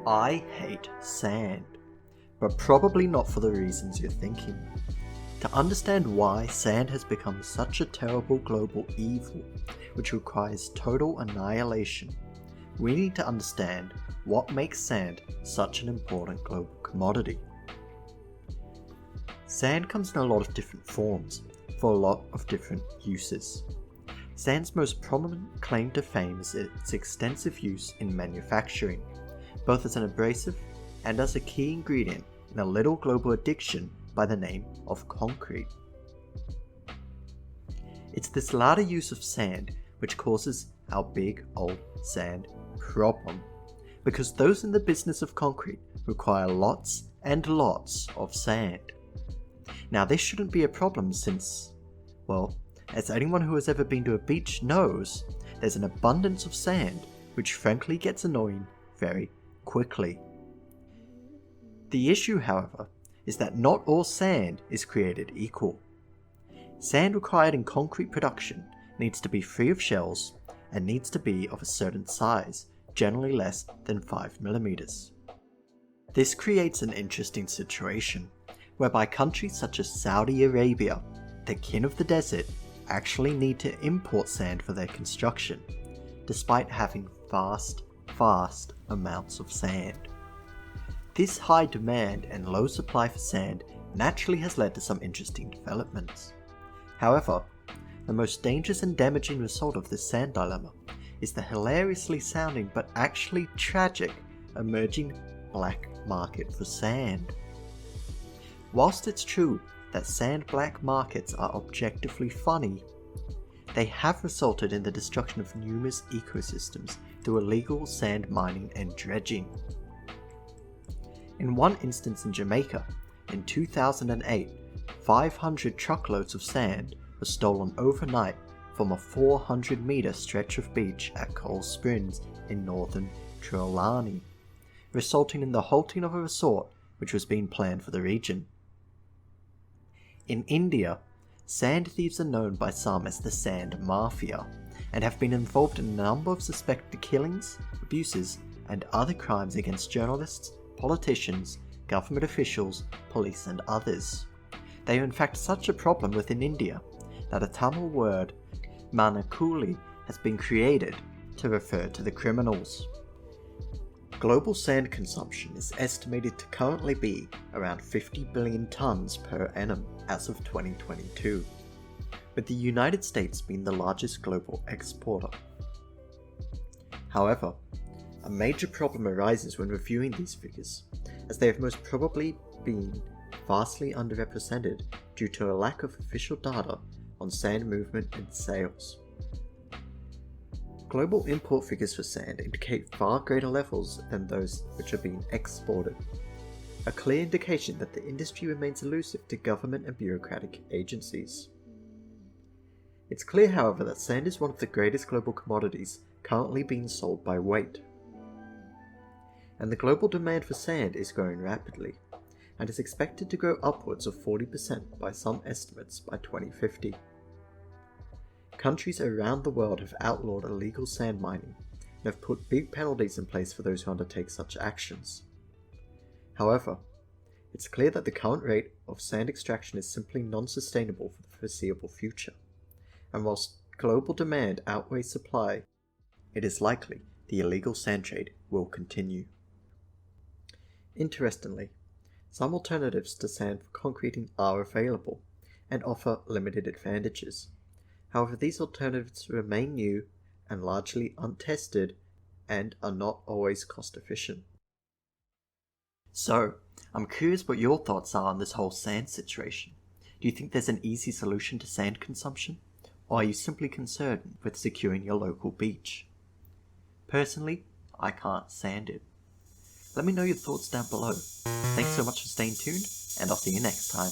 I hate sand, but probably not for the reasons you're thinking. To understand why sand has become such a terrible global evil, which requires total annihilation, we need to understand what makes sand such an important global commodity. Sand comes in a lot of different forms, for a lot of different uses. Sand's most prominent claim to fame is its extensive use in manufacturing, both as an abrasive and as a key ingredient in a little global addiction by the name of concrete. It's this latter use of sand which causes our big old sand problem, because those in the business of concrete require lots and lots of sand. Now this shouldn't be a problem since, well, as anyone who has ever been to a beach knows, there's an abundance of sand which frankly gets annoying very quickly. The issue, however, is that not all sand is created equal. Sand required in concrete production needs to be free of shells and needs to be of a certain size, generally less than 5mm. This creates an interesting situation, whereby countries such as Saudi Arabia, the king of the desert, actually need to import sand for their construction, despite having vast amounts of sand. This high demand and low supply for sand naturally has led to some interesting developments. However, the most dangerous and damaging result of this sand dilemma is the hilariously sounding but actually tragic emerging black market for sand. Whilst it's true that sand black markets are objectively funny, they have resulted in the destruction of numerous ecosystems through illegal sand mining and dredging. In one instance in Jamaica, in 2008, 500 truckloads of sand were stolen overnight from a 400-meter stretch of beach at Coral Springs in northern Trelawney, resulting in the halting of a resort which was being planned for the region. In India, sand thieves are known by some as the Sand Mafia, and have been involved in a number of suspected killings, abuses, and other crimes against journalists, politicians, government officials, police, and others. They are in fact such a problem within India that a Tamil word, manakuli, has been created to refer to the criminals. Global sand consumption is estimated to currently be around 50 billion tons per annum as of 2022, with the United States being the largest global exporter. However, a major problem arises when reviewing these figures, as they have most probably been vastly underrepresented due to a lack of official data on sand movement and sales. Global import figures for sand indicate far greater levels than those which are being exported, a clear indication that the industry remains elusive to government and bureaucratic agencies. It's clear, however, that sand is one of the greatest global commodities currently being sold by weight. And the global demand for sand is growing rapidly, and is expected to grow upwards of 40% by some estimates by 2050. Countries around the world have outlawed illegal sand mining and have put big penalties in place for those who undertake such actions. However, it's clear that the current rate of sand extraction is simply non-sustainable for the foreseeable future, and whilst global demand outweighs supply, it is likely the illegal sand trade will continue. Interestingly, some alternatives to sand for concreting are available and offer limited advantages. However, these alternatives remain new and largely untested and are not always cost efficient. So, I'm curious what your thoughts are on this whole sand situation. Do you think there's an easy solution to sand consumption? Or are you simply concerned with securing your local beach? Personally, I can't stand it. Let me know your thoughts down below. Thanks so much for staying tuned, and I'll see you next time.